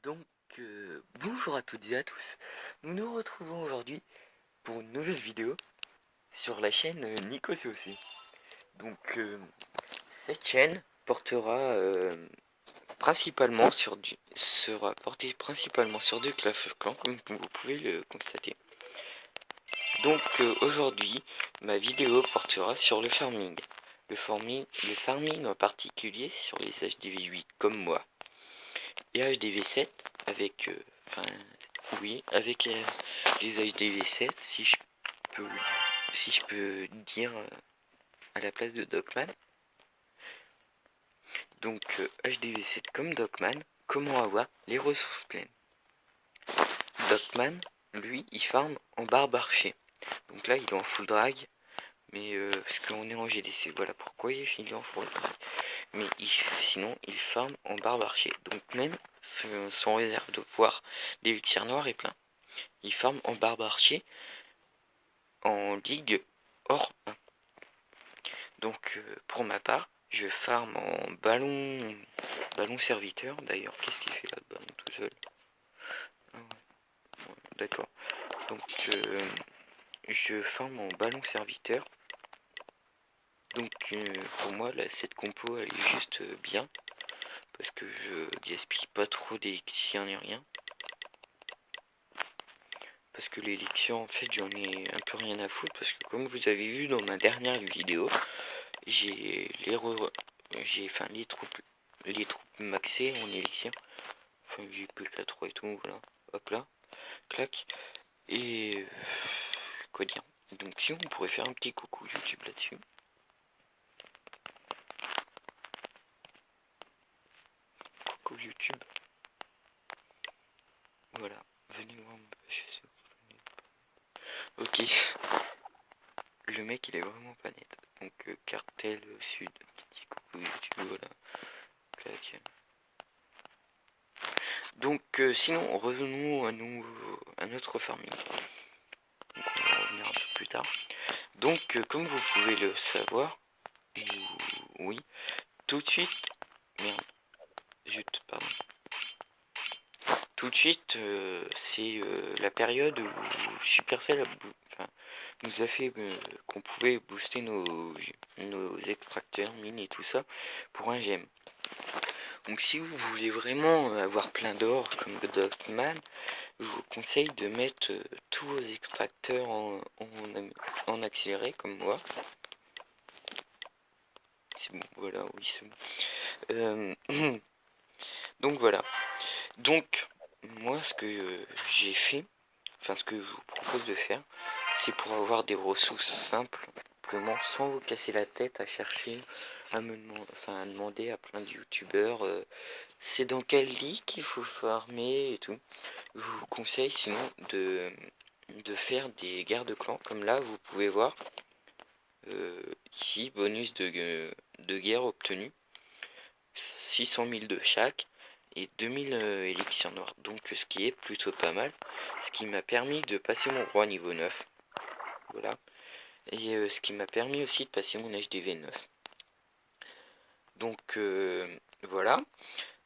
Donc, bonjour à toutes et à tous. Nous nous retrouvons aujourd'hui pour une nouvelle vidéo sur la chaîne NicoCOC. Donc, cette chaîne portera sera portée principalement sur du Clash of Clans, comme vous pouvez le constater. Donc, aujourd'hui, ma vidéo portera sur le farming. Le farming en particulier sur les HDV8 comme moi. Et HDV7 avec avec les HDV7 si je peux dire à la place de Dogman. Donc HDV7 comme Dogman, comment avoir les ressources pleines. Dogman, lui, il farm en barbe archer. Donc là, il est en full drag, mais parce qu'on est en GDC, voilà pourquoi il est en full drag. Mais sinon, il farm en barbe archer. Donc même son réserve de pouvoir d'élixir noir est plein. Il farm en barbe archer en ligue hors 1. Donc pour ma part, je farm en ballon serviteur. D'ailleurs, qu'est-ce qu'il fait là, ballon tout seul? Ah ouais, d'accord. Donc je farm en ballon serviteur. Donc pour moi, là, cette compo, elle est juste bien. Parce que je gaspille pas trop d'élixir ni rien. Parce que l'élixir, en fait, j'en ai un peu rien à foutre. Parce que comme vous avez vu dans ma dernière vidéo, j'ai les troupes maxées en élixir. Enfin, j'ai plus qu'à 3 et tout, voilà. Hop là, clac. Et quoi dire. Donc si on pourrait faire un petit coucou YouTube là-dessus. Coucou YouTube. Voilà, venez voir mon page. Ok. Le mec il est vraiment pas net. Donc cartel sud. Petit coucou YouTube, voilà. Clac. Donc sinon revenons à notre farming. Donc on va revenir un peu plus tard. Donc comme vous pouvez le savoir, oui, tout de suite, merde, zut, pardon. Tout de suite, c'est la période où Supercell nous a fait qu'on pouvait booster nos extracteurs, mines et tout ça pour un gemme. Donc si vous voulez vraiment avoir plein d'or comme Dogman, je vous conseille de mettre tous vos extracteurs en accéléré comme moi. C'est bon, voilà, oui, c'est bon. Donc voilà. Donc, moi, ce que j'ai fait, enfin, ce que je vous propose de faire, c'est pour avoir des ressources simplement, sans vous casser la tête à chercher, à demander à plein de youtubeurs, c'est dans quelle ligue qu'il faut farmer et tout. Je vous conseille sinon de faire des guerres de clans, comme là, vous pouvez voir. Ici, bonus de guerre obtenu, 600 000 de chaque et 2000 élixirs noirs, donc ce qui est plutôt pas mal, ce qui m'a permis de passer mon roi niveau 9, voilà, et ce qui m'a permis aussi de passer mon HDV 9. Donc voilà,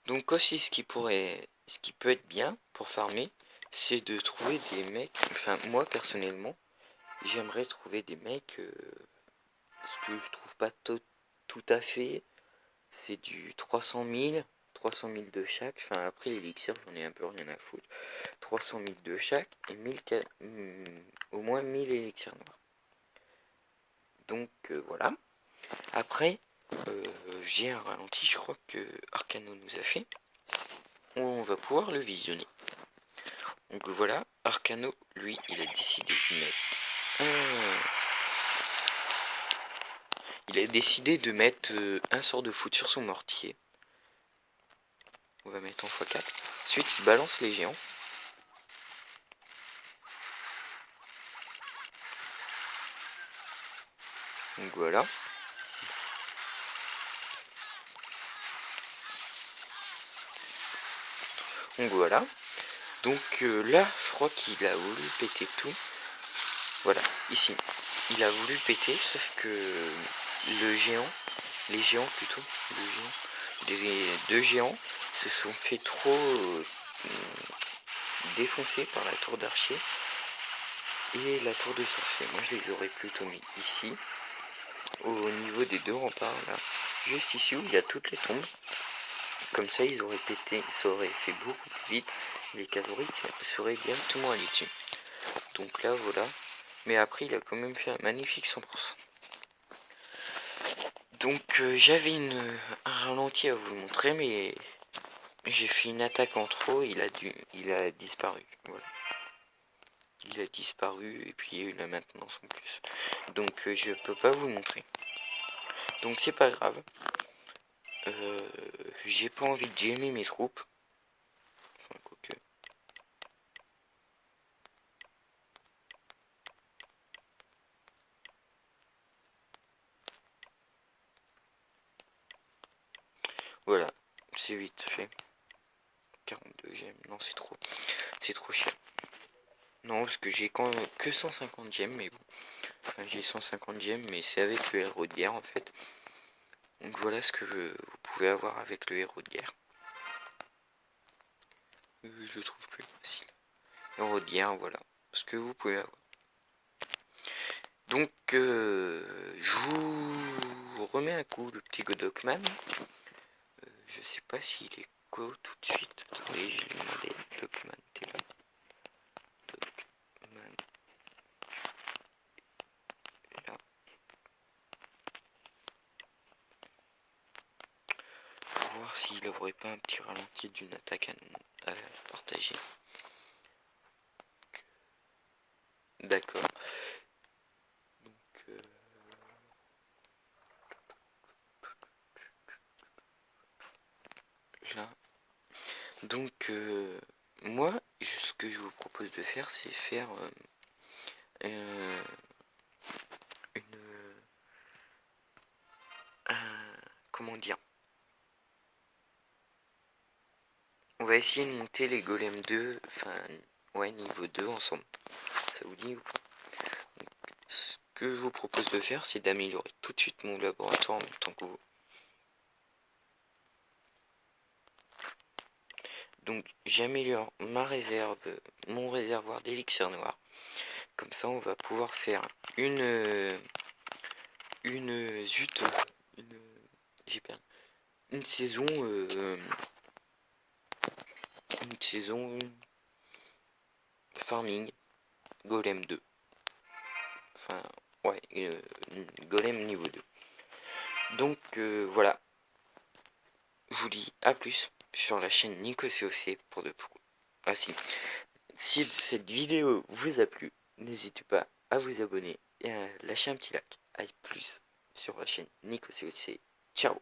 donc aussi ce qui peut être bien pour farmer, c'est de trouver des mecs, enfin moi personnellement, j'aimerais trouver des mecs, ce que je trouve pas tout à fait, c'est du 300 000 de chaque. Enfin, après l'élixir, j'en ai un peu rien à foutre. 300 000 de chaque et au moins 1000 élixirs noirs. Donc voilà. Après, j'ai un ralenti, je crois que Arcano nous a fait. On va pouvoir le visionner. Donc voilà, Arcano, lui, il a décidé de mettre il a décidé de mettre un sort de foot sur son mortier. On va mettre en x4. Ensuite, il balance les géants. Donc voilà. Donc voilà. Donc là, je crois qu'il a voulu péter tout. Voilà, ici. Il a voulu péter, sauf que les géants, les deux géants se sont fait trop défoncés par la tour d'archer et la tour de sorcier. Moi je les aurais plutôt mis ici, au niveau des deux remparts là, juste ici où il y a toutes les tombes. Comme ça ils auraient pété, ça aurait fait beaucoup plus vite, les Khazarites seraient directement allés dessus. Donc là voilà, mais après il a quand même fait un magnifique 100%. Donc j'avais un ralenti à vous le montrer, mais j'ai fait une attaque en trop, il a disparu. Voilà. Il a disparu et puis il y a eu la maintenance en plus. Donc je peux pas vous le montrer. Donc c'est pas grave. J'ai pas envie de gemmer mes troupes. Enfin, quoique. Voilà, c'est vite fait. 42 gemmes, non c'est trop. C'est trop cher. Non, parce que j'ai quand même que 150 gemmes, mais bon. Enfin, j'ai 150 gemmes, mais c'est avec le héros de guerre en fait. Donc voilà ce que vous pouvez avoir avec le héros de guerre. Je le trouve plus facile. Héros de guerre, voilà. Ce que vous pouvez avoir. Donc je vous remets un coup le petit Godokman. Je sais pas s'il est quoi tout de suite. Attendez, je lui ai demandé. Godokman, t'es là. Godokman. Là. Pour voir s'il n'aurait pas un petit ralenti d'une attaque à partager. D'accord. Donc là. Donc moi, ce que je vous propose de faire, c'est faire comment dire, on va essayer de monter les golems 2, enfin ouais, niveau 2 ensemble. Ça vous dit ou pas? Ce que je vous propose de faire, c'est d'améliorer tout de suite mon laboratoire en même temps que vous. Donc j'améliore ma réserve, mon réservoir d'élixir noir. Comme ça on va pouvoir faire une zut, j'ai perdu, une saison farming golem 2. Enfin ouais, golem niveau 2. Donc voilà. Je vous dis à plus sur la chaîne NicoCOC pour de pro. Ah si cette vidéo vous a plu, n'hésitez pas à vous abonner et à lâcher un petit like. À plus sur la chaîne NicoCOC. Ciao.